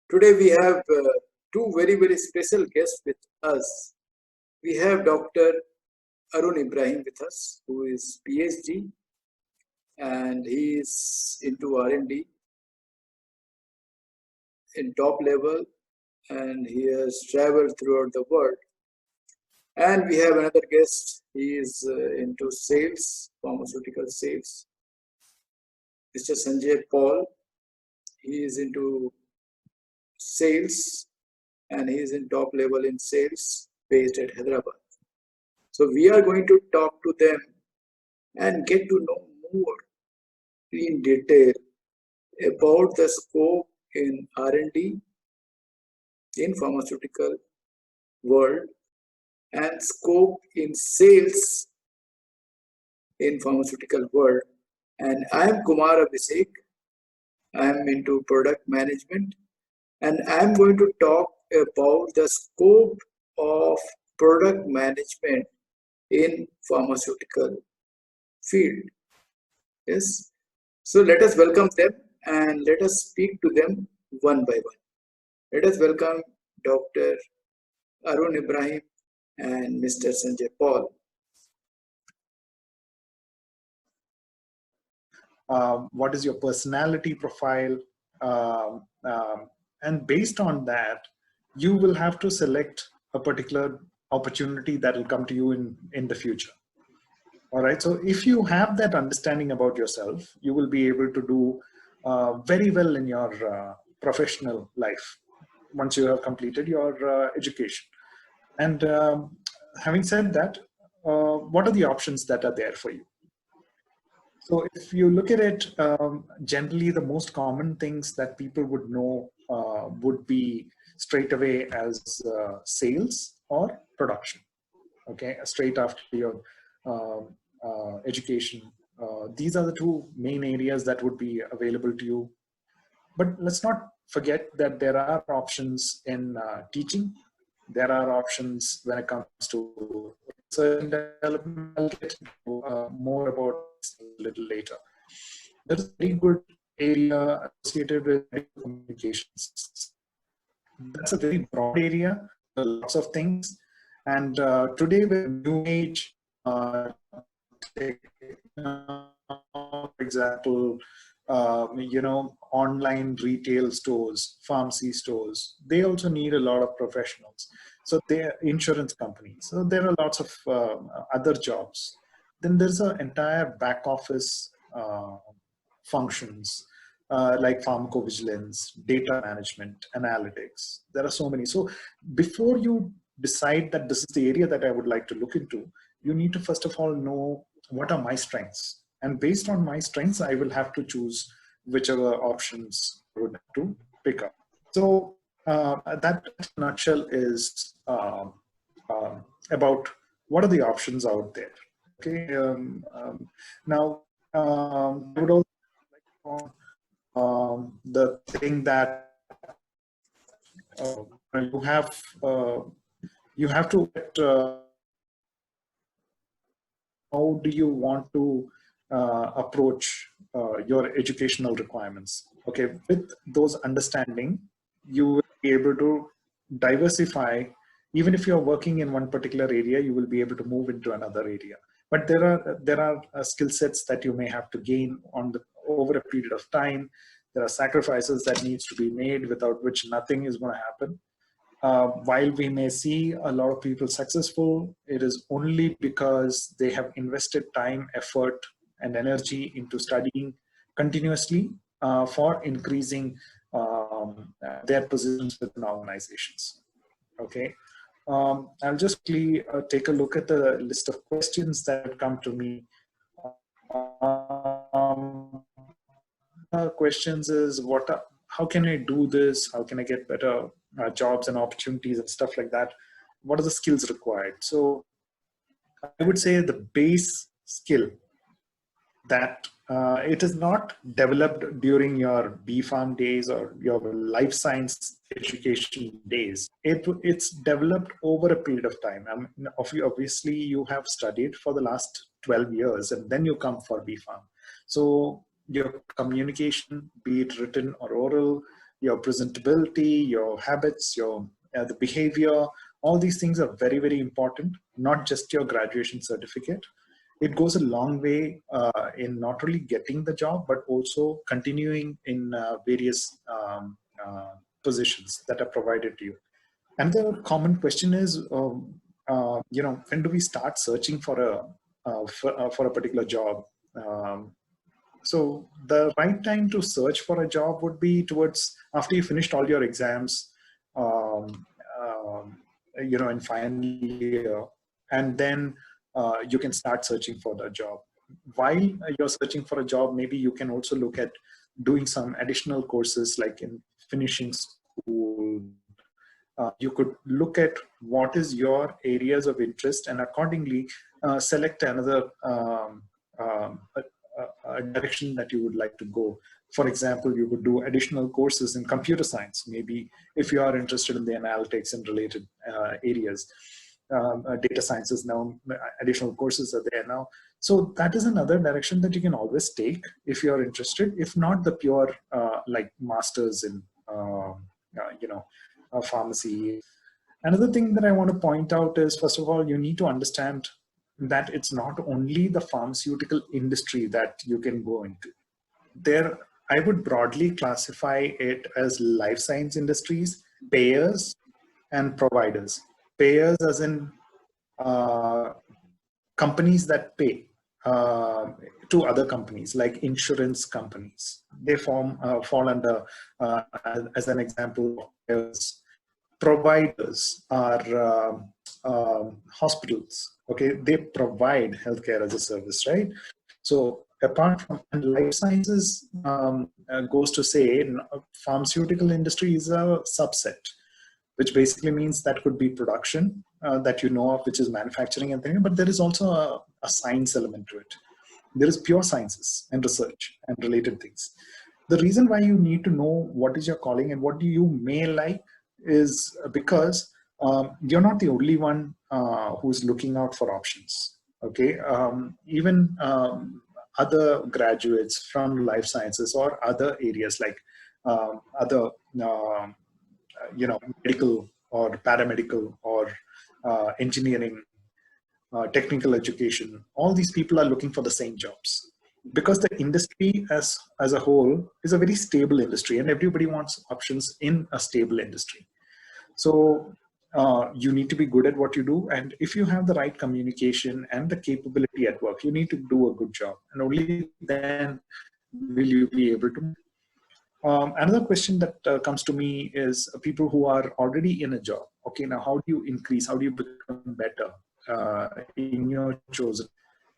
Today we have two very special guests with us. We have Dr. Arun Abraham with us, who is PhD and he is into R&D in top level, and he has traveled throughout the world. And we have another guest. He is into sales, pharmaceutical sales. Mr. Sanjay Paul. He is into sales and he is in top level in sales based at Hyderabad. So we are going to talk to them and get to know more in detail about the scope in R&D in pharmaceutical world and scope in sales in pharmaceutical world. And I am Kumar Abhishek. I am into product management, and I am going to talk about the scope of product management in pharmaceutical field. Yes. So let us welcome them and let us speak to them one by one. Let us welcome Dr. Arun Abraham and Mr. Sanjay Paul. What is your personality profile? And based on that, you will have to select a particular opportunity that will come to you in the future. All right. So if you have that understanding about yourself, you will be able to do very well in your professional life once you have completed your education. And having said that, what are the options that are there for you? So if you look at it, generally the most common things that people would know would be straight away as sales or production. Okay, straight after your education. These are the two main areas that would be available to you. But let's not forget that there are options in teaching. There are options when it comes to research and development. I'll get into more about this a little later. There's a very good area associated with communications. That's a very broad area, lots of things. And today with new age, for example, online retail stores, pharmacy stores, they also need a lot of professionals. So they're insurance companies. So there are lots of other jobs. Then there's an entire back office functions like pharmacovigilance, data management, analytics. There are so many. So before you decide that this is the area that I would like to look into, you need to first of all know what are my strengths. And based on my strengths, I will have to choose whichever options I would have to pick up. So that in a nutshell is about what are the options out there. Okay. Now, I would also like to the thing that you have to how do you want to approach your educational requirements? Okay, with those understanding, you will be able to diversify. Even if you're working in one particular area, you will be able to move into another area. But there are skill sets that you may have to gain over a period of time. There are sacrifices that needs to be made without which nothing is going to happen. While we may see a lot of people successful, it is only because they have invested time, effort, and energy into studying continuously for increasing their positions within organizations. Okay. I'll just quickly take a look at the list of questions that have come to me. Questions is how can I do this? How can I get better jobs and opportunities and stuff like that? What are the skills required? So I would say the base skill that it is not developed during your BPharm days or your life science education days. It's developed over a period of time. I mean, obviously, you have studied for the last 12 years and then you come for BPharm. So your communication, be it written or oral, your presentability, your habits, your the behavior. All these things are very, very important, not just your graduation certificate. It goes a long way in not only getting the job, but also continuing in various positions that are provided to you. Another common question is, when do we start searching for a particular job? So the right time to search for a job would be towards after you finished all your exams, um, in final year, and then you can start searching for the job. While you're searching for a job, maybe you can also look at doing some additional courses, like in finishing school. You could look at what is your areas of interest, and accordingly select another a direction that you would like to go. For example, you could do additional courses in computer science, maybe if you are interested in the analytics and related areas. Data sciences now, additional courses are there now. So that is another direction that you can always take if you are interested. If not, the pure like masters in pharmacy. Another thing that I want to point out is, first of all, you need to understand that it's not only the pharmaceutical industry that you can go into. There, I would broadly classify it as life science industries, payers, and providers. Payers as in companies that pay to other companies, like insurance companies. They fall under, as an example, payers. Providers are hospitals. Okay, they provide healthcare as a service, right? So apart from, and life sciences goes to say pharmaceutical industry is a subset, which basically means that could be production that you know of, which is manufacturing and things, but there is also a science element to it. There is pure sciences and research and related things. The reason why you need to know what is your calling and what do you may like is because you're not the only one who's looking out for options. Okay, even other graduates from life sciences or other areas like other medical or paramedical or engineering, technical education, all these people are looking for the same jobs, because the industry as a whole is a very stable industry and everybody wants options in a stable industry. So you need to be good at what you do, and if you have the right communication and the capability at work, you need to do a good job, and only then will you be able to. Another question that comes to me is people who are already in a job. Okay, now how do you increase? How do you become better in your chosen?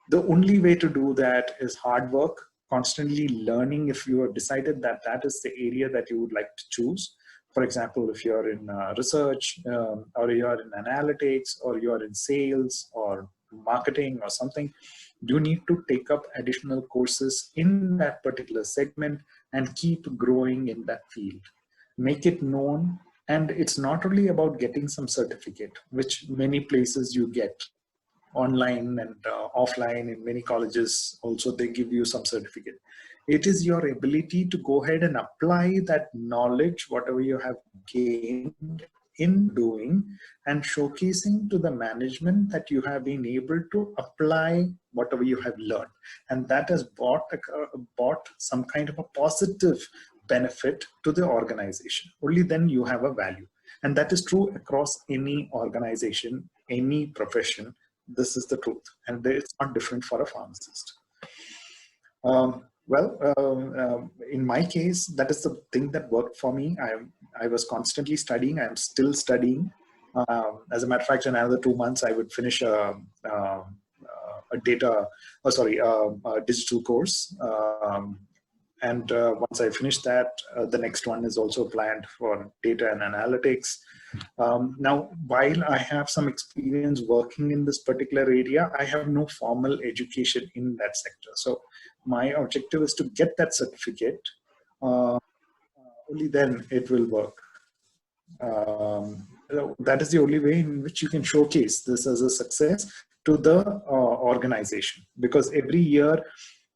The only way to do that is hard work, constantly learning. If you have decided that that is the area that you would like to choose, for example, if you're in research or you're in analytics or you're in sales or marketing or something, you need to take up additional courses in that particular segment and keep growing in that field. Make it known. And it's not only about getting some certificate, which many places you get online and offline. In many colleges also they give you some certificate. It is your ability to go ahead and apply that knowledge, whatever you have gained in doing, and showcasing to the management that you have been able to apply whatever you have learned, and that has brought some kind of a positive benefit to the organization. Only then you have a value, and that is true across any organization, any profession. This is the truth, and it's not different for a pharmacist. In my case, that is the thing that worked for me. I was constantly studying. I'm still studying. As a matter of fact, in another 2 months, I would finish a digital course. And once I finish that, the next one is also planned for data and analytics. Now, while I have some experience working in this particular area, I have no formal education in that sector. So my objective is to get that certificate. Only then it will work. That is the only way in which you can showcase this as a success to the organization, because every year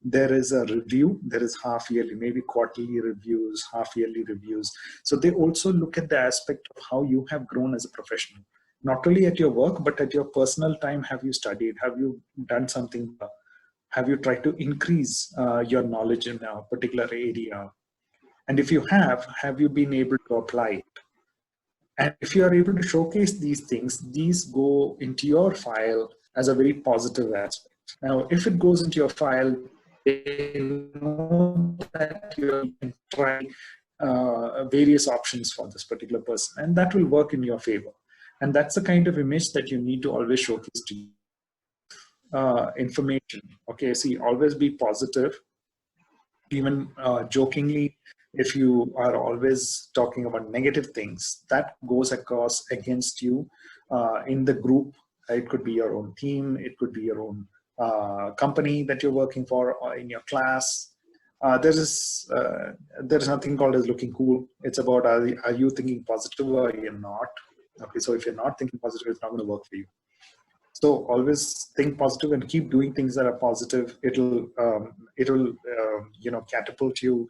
there is a review, there is half yearly, maybe quarterly reviews, half yearly reviews. So they also look at the aspect of how you have grown as a professional, not only at your work, but at your personal time. Have you studied? Have you done something? Have you tried to increase your knowledge in a particular area? And if you have you been able to apply it? And if you are able to showcase these things, these go into your file as a very positive aspect. Now, if it goes into your file, they know that you can try various options for this particular person, and that will work in your favor. And that's the kind of image that you need to always showcase to you. Information. Okay, see, always be positive. Even jokingly, if you are always talking about negative things, that goes across against you in the group. It could be your own team, it could be your own company that you're working for, or in your class. There is nothing called as looking cool. It's about are you thinking positive or you're not. Okay, so if you're not thinking positive, it's not going to work for you. So always think positive and keep doing things that are positive. It'll catapult you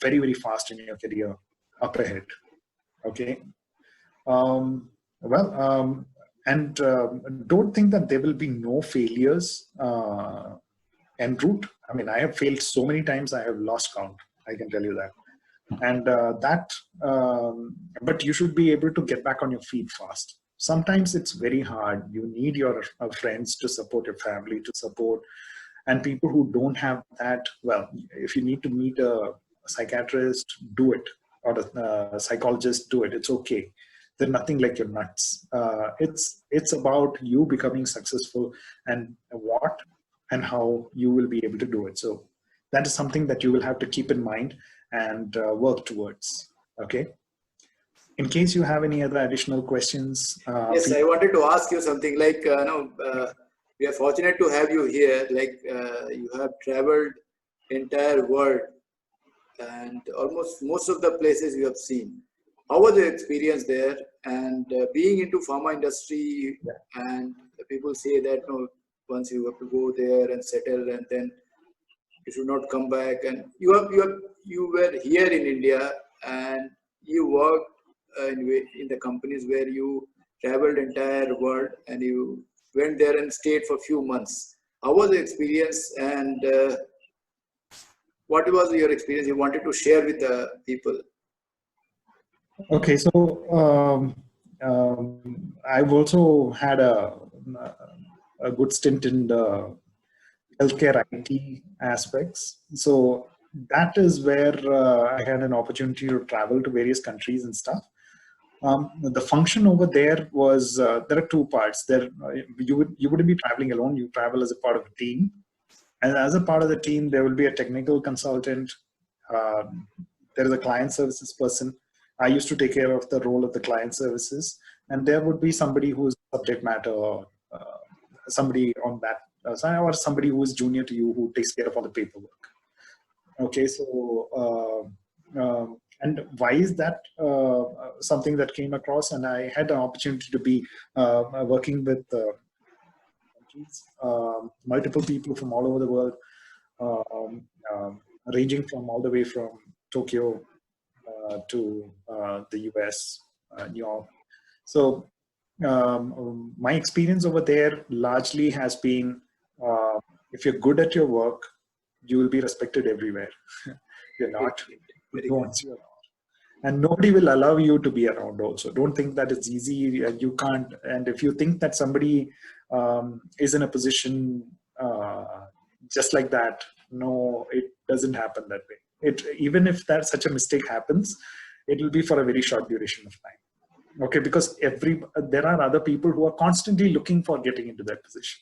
very, very fast in your career up ahead. Okay. And don't think that there will be no failures en route. I mean, I have failed so many times, I have lost count. I can tell you that. And but you should be able to get back on your feet fast. Sometimes it's very hard. You need your friends to support, your family to support, and people who don't have that. Well, if you need to meet a psychiatrist, do it, or a psychologist, do it. It's okay. There's nothing like you're nuts. It's about you becoming successful and what and how you will be able to do it. So that is something that you will have to keep in mind and work towards. Okay. In case you have any other additional questions. Yes, I wanted to ask you something like, we are fortunate to have you here. Like you have traveled entire world and almost most of the places you have seen. How was your experience there? And being into pharma industry, and people say that once you have to go there and settle, and then you should not come back. And you were here in India, and you worked in the companies where you traveled entire world, and you went there and stayed for a few months. How was the experience, and what was your experience you wanted to share with the people? Okay, so I've also had a good stint in the healthcare IT aspects. So that is where I had an opportunity to travel to various countries and stuff. The function over there was there are two parts. There you wouldn't be traveling alone. You travel as a part of a team, and as a part of the team, there will be a technical consultant. There is a client services person. I used to take care of the role of the client services, and there would be somebody who's subject matter, somebody on that side, or somebody who is junior to you who takes care of all the paperwork. Okay, so and why is that something that came across? And I had an opportunity to be working with multiple people from all over the world, ranging from all the way from Tokyo to the US, New York. So my experience over there largely has been, if you're good at your work, you will be respected everywhere. If you're not, and nobody will allow you to be around also. Don't think that it's easy and you can't. And if you think that somebody is in a position just like that, no, it doesn't happen that way. Even if that such a mistake happens, it will be for a very short duration of time. Okay, because there are other people who are constantly looking for getting into that position.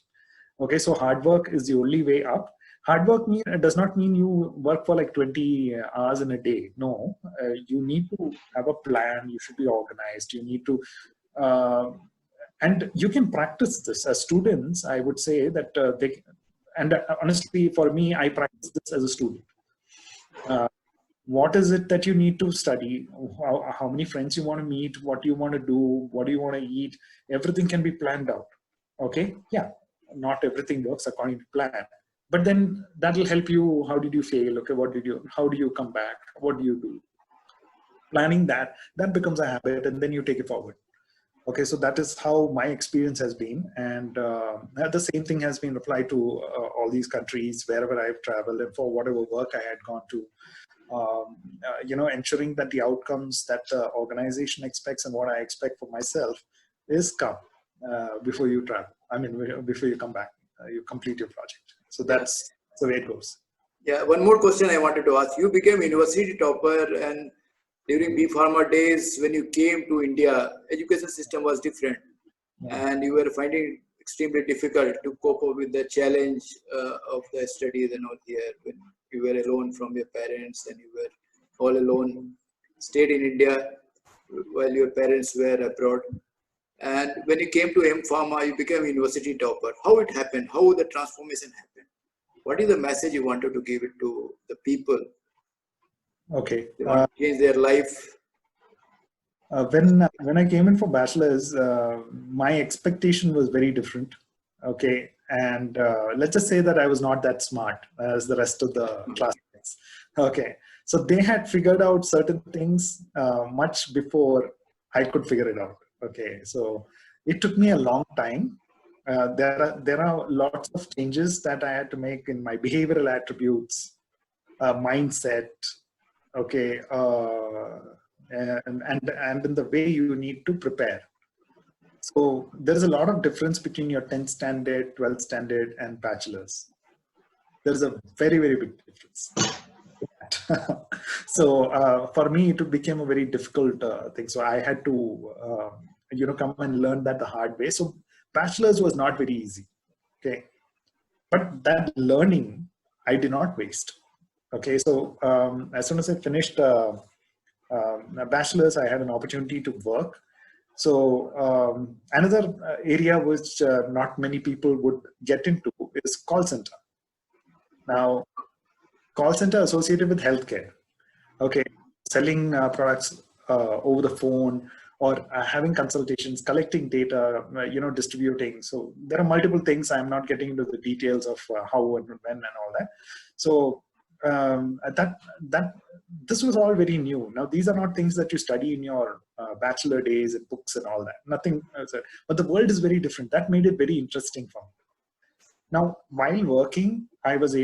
Okay, so hard work is the only way up. Hard work does not mean you work for like 20 hours in a day. No, you need to have a plan. You should be organized. You need to, and you can practice this as students. I would say that honestly, for me, I practice this as a student. What is it that you need to study? How many friends you want to meet? What do you want to do? What do you want to eat? Everything can be planned out. Okay, yeah, not everything works according to plan, but then that'll help you. How did you fail? Okay, how do you come back? What do you do? Planning that becomes a habit, and then you take it forward. Okay, so that is how my experience has been, and the same thing has been applied to all these countries wherever I've traveled and for whatever work I had gone to. Ensuring that the outcomes that the organization expects and what I expect for myself is come before you travel. I mean, before you come back, you complete your project. So Yeah. that's the way it goes. Yeah. One more question I wanted to ask. You became university topper, and during B Pharma days, when you came to India, education system was different, and you were finding extremely difficult to cope up with the challenge of the studies and all here. When you were alone from your parents, and you were all alone, stayed in India while your parents were abroad. And when you came to M Pharma, you became university topper. How it happened? How the transformation happened? What is the message you wanted to give it to the people? Okay. They want to change their life. When I came in for bachelors, my expectation was very different. Okay, and let's just say that I was not that smart as the rest of the classmates. Okay, so they had figured out certain things much before I could figure it out. Okay, so it took me a long time. There are lots of changes that I had to make in my behavioral attributes, mindset. Okay. And in the way you need to prepare. So there's a lot of difference between your 10th standard, 12th standard, and bachelor's. There's a very, very big difference. So for me, it became a very difficult thing. So I had to, come and learn that the hard way. So bachelor's was not very easy. Okay, but that learning I did not waste. Okay, so as soon as I finished a bachelor's, I had an opportunity to work. So another area which not many people would get into is call center. Now, call center associated with healthcare. Okay, selling products over the phone, or having consultations, collecting data, distributing. So there are multiple things. I'm not getting into the details of how and when and all that. So that this was all very new. Now these are not things that you study in your bachelor days and books and all that. Nothing, but the world is very different. That made it very interesting for me. Now, while working, I was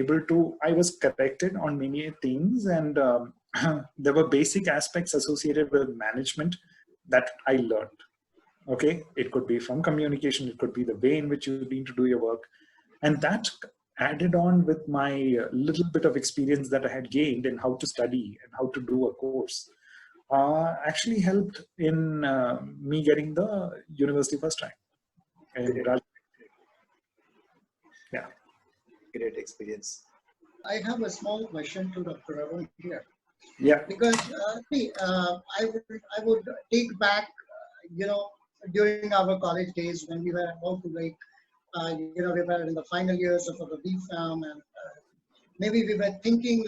corrected on many things, and there were basic aspects associated with management that I learned. Okay, it could be from communication, it could be the way in which you need to do your work, and that added on with my little bit of experience that I had gained in how to study and how to do a course, actually helped in me getting the university first rank. And yeah, Great experience. I have a small question to Dr. Arun here. Yeah. Because I would take back, during our college days when we were about to we were in the final years of our BPharm, and maybe we were thinking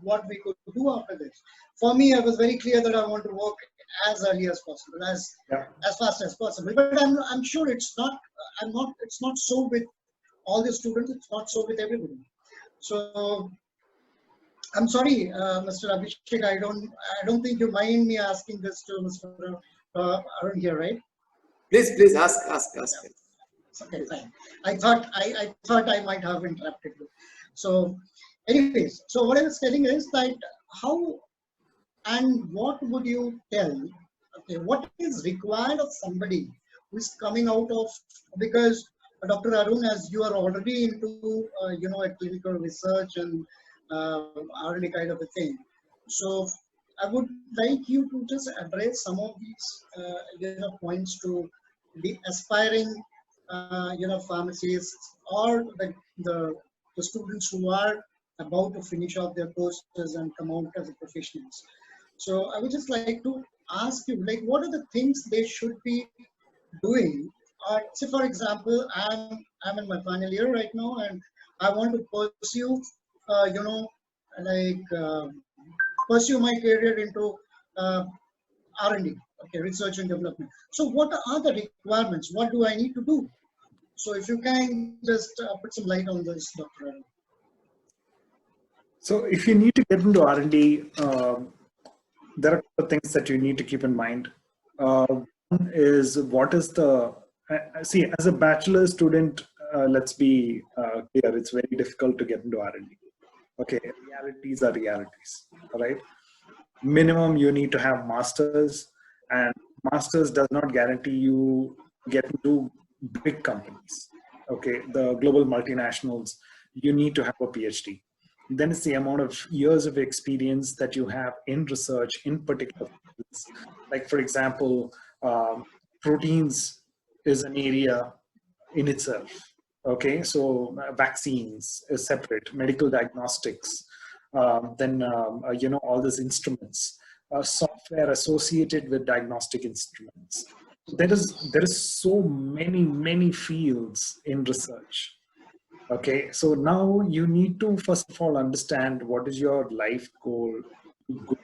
what we could do after this. For me, I was very clear that I want to work as early as possible, as fast as possible. But I'm sure it's not. It's not so with all the students. It's not so with everybody. So I'm sorry, Mr. Abhishek. I don't think you mind me asking this to Mr. Arun here, right? Please ask. Okay, fine. I thought I might have interrupted you. So, anyways, so what I was telling is that how and what would you tell? Okay, what is required of somebody who is coming out of, because Dr. Arun, as you are already into a clinical research and R&D kind of a thing. So I would like you to just address some of these points to the aspiring pharmacists, or the students who are about to finish off their courses and come out as professionals. So I would just like to ask you, what are the things they should be doing? Say, for example, I'm in my final year right now, and I want to pursue, pursue my career into R&D, okay, research and development. So what are the requirements? What do I need to do? So if you can just put some light on this, Dr. Arun. So if you need to get into R&D, there are a couple of things that you need to keep in mind. One is what is the see, as a bachelor student, let's be clear, it's very difficult to get into R&D. Okay, realities are realities, all right? Minimum you need to have masters, and masters does not guarantee you get into big companies. Okay, the global multinationals, you need to have a PhD. Then it's the amount of years of experience that you have in research in particular fields. Like for example, proteins is an area in itself. Okay, so vaccines is separate, medical diagnostics, then all these instruments, software associated with diagnostic instruments. There is so many fields in research. Okay, so now you need to first of all understand what is your life goal. Go,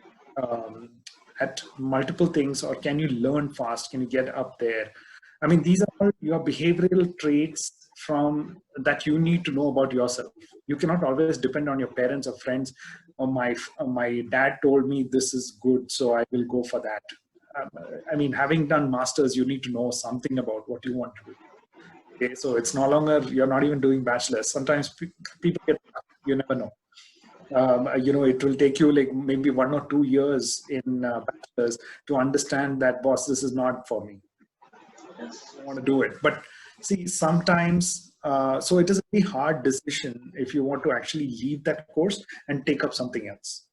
um, at multiple things, or can you learn fast? Can you get up there? I mean, these are all your behavioral traits from that you need to know about yourself. You cannot always depend on your parents or friends. Or my dad told me this is good, so I will go for that. I mean, having done masters, you need to know something about what you want to do. Okay, so it's no longer, you're not even doing bachelors. Sometimes people get, you never know. It will take you like maybe 1 or 2 years in bachelors to understand that, boss, this is not for me. I don't want to do it. But see, sometimes, so it is a very hard decision if you want to actually leave that course and take up something else.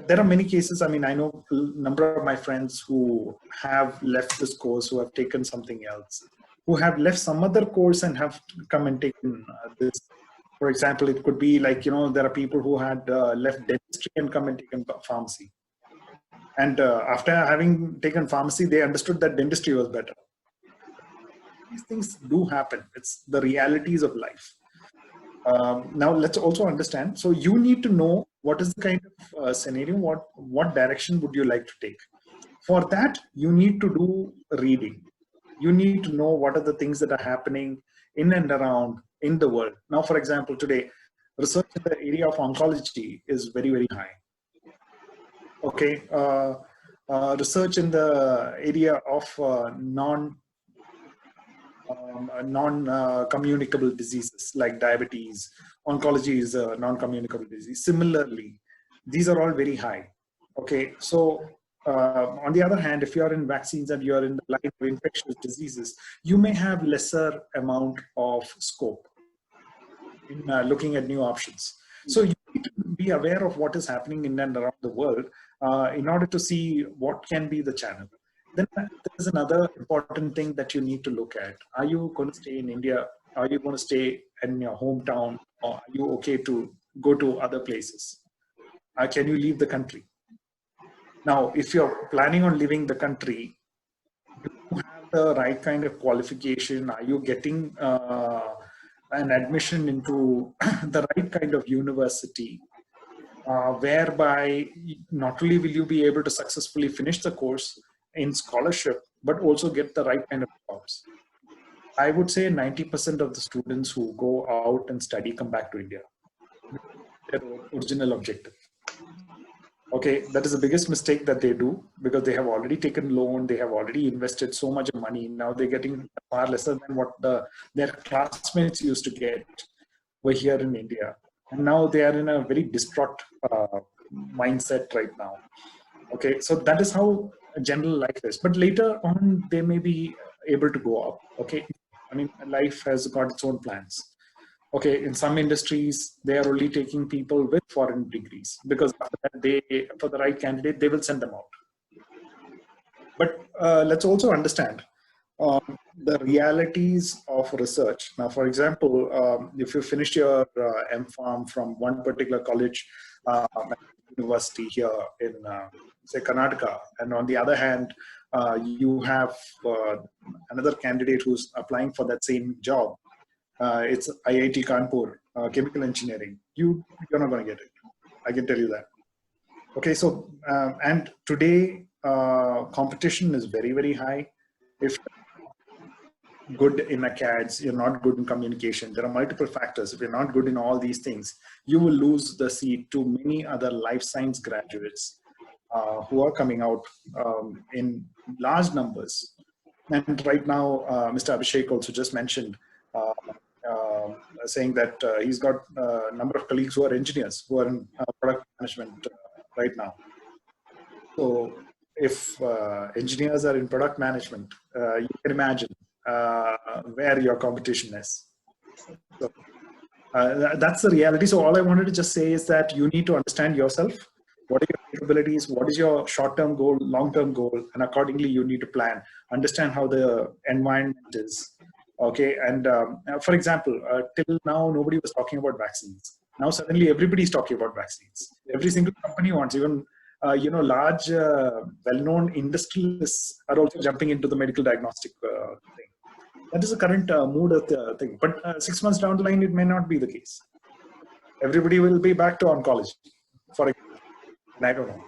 There are many cases. I mean, I know a number of my friends who have left this course, who have taken something else, who have left some other course and have come and taken this. For example, it could be like, there are people who had left dentistry and come and taken pharmacy. And after having taken pharmacy, they understood that dentistry was better. These things do happen. It's the realities of life. Now, let's also understand. So you need to know what is the kind of scenario, what direction would you like to take. For that, you need to do reading. You need to know what are the things that are happening in and around in the world. Now, for example, today, research in the area of oncology is very high. Okay, research in the area of non-communicable diseases like diabetes, oncology is a non-communicable disease. Similarly, these are all very high. Okay, so on the other hand, if you are in vaccines and you are in the line of infectious diseases, you may have lesser amount of scope in looking at new options. So you need to be aware of what is happening in and around the world in order to see what can be the channel. Then there's another important thing that you need to look at. Are you going to stay in India? Are you going to stay in your hometown? Or are you okay to go to other places? Can you leave the country? Now, if you're planning on leaving the country, do you have the right kind of qualification? Are you getting an admission into the right kind of university? Whereby not only will you be able to successfully finish the course in scholarship, but also get the right kind of jobs. I would say 90% of the students who go out and study come back to India. Their original objective. Okay, that is the biggest mistake that they do, because they have already taken loan, they have already invested so much money. Now they're getting far lesser than what their classmates used to get over here in India. And now they are in a very distraught mindset right now. Okay, so that is how general life is. But later on, they may be able to go up. Okay, I mean, life has got its own plans. Okay, in some industries, they are only taking people with foreign degrees, because after that, for the right candidate, they will send them out. But let's also understand the realities of research. Now, for example, if you finished your M.Pharm from one particular college, university here in, say, Karnataka, and on the other hand, you have another candidate who's applying for that same job. It's IIT Kanpur, chemical engineering. You're not going to get it. I can tell you that. Okay, so and today competition is very high. If good in academics, you're not good in communication. There are multiple factors. If you're not good in all these things, you will lose the seat to many other life science graduates who are coming out in large numbers. And right now, Mr. Abhishek also just mentioned, saying that he's got a number of colleagues who are engineers, who are in product management right now. So if engineers are in product management, you can imagine where your competition is. So that's the reality. So all I wanted to just say is that you need to understand yourself. What are your capabilities? What is your short-term goal, long-term goal? And accordingly, you need to plan. Understand how the environment is. Okay. And for example, till now, nobody was talking about vaccines. Now suddenly everybody is talking about vaccines. Every single company wants, even large, well-known industrialists are also jumping into the medical diagnostic thing. That is the current mood of the thing. But 6 months down the line, it may not be the case. Everybody will be back to oncology, for example. I don't know.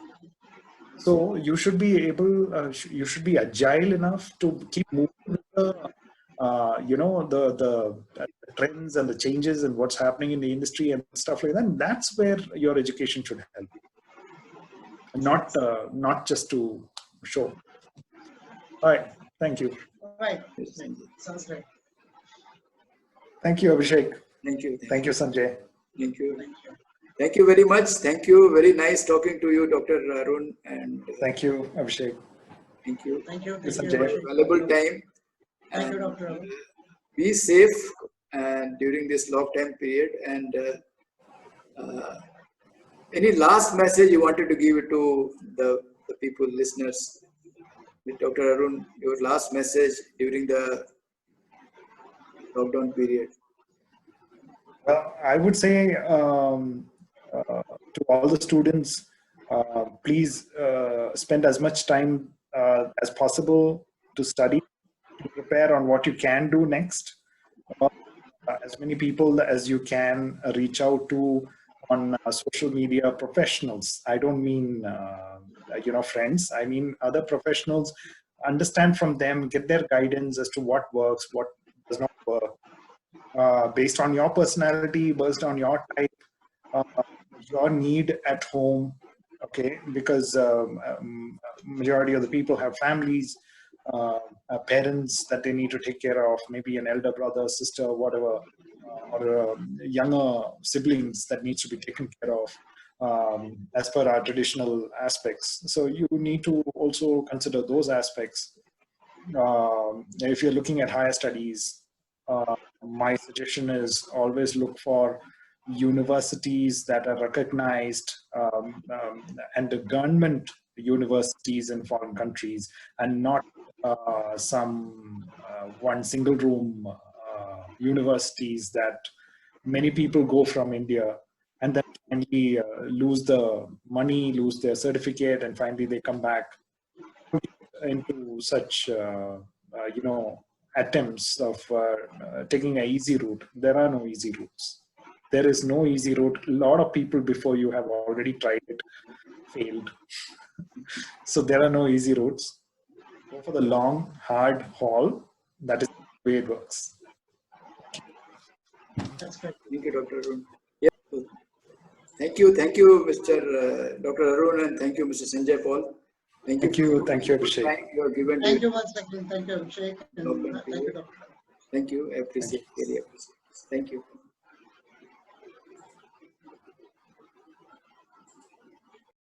So you should be able, you should be agile enough to keep moving with the, the trends and the changes and what's happening in the industry and stuff like that. And that's where your education should help you, not just to show. All right. Thank you. All right. Sounds great. Thank you, Abhishek. Thank you. Thank you, Sanjay. Thank you. Thank you. Thank you very much. Thank you. Very nice talking to you, Dr. Arun. And Thank you, Abhishek. thank you. Thank you. Yes, Thank Sanjay. you. Valuable time. Thank you, And Dr. Arun. be safe during this lockdown period. And any last message you wanted to give to the people, listeners? With Dr. Arun, your last message during the lockdown period. Well, I would say to all the students, please spend as much time as possible to study, to prepare on what you can do next. As many people as you can reach out to on social media professionals. I don't mean friends. I mean other professionals. Understand from them, get their guidance as to what works, what does not work. Based on your personality, based on your type, your need at home, okay? Because majority of the people have families, parents that they need to take care of, maybe an elder brother, sister, whatever, or younger siblings that needs to be taken care of as per our traditional aspects. So you need to also consider those aspects. If you're looking at higher studies, my suggestion is always look for universities that are recognized and the government universities in foreign countries, and not some one single room universities that many people go from India and then finally lose the money, lose their certificate, and finally they come back into such attempts of taking an easy route. There are no easy routes. There is no easy route. A lot of people before you have already tried it, failed. So there are no easy routes. Go for the long, hard haul. That is the way it works. That's great. Thank you, Dr. Arun. Yeah. Thank you, Mr. Dr. Arun, and thank you, Mr. Sanjay Paul. Thank you, Abhishek. You are given. Thank you once again. Thank you, Abhishek. And No, thank you, Dr. Thank you. I appreciate. Really appreciate. Thank you.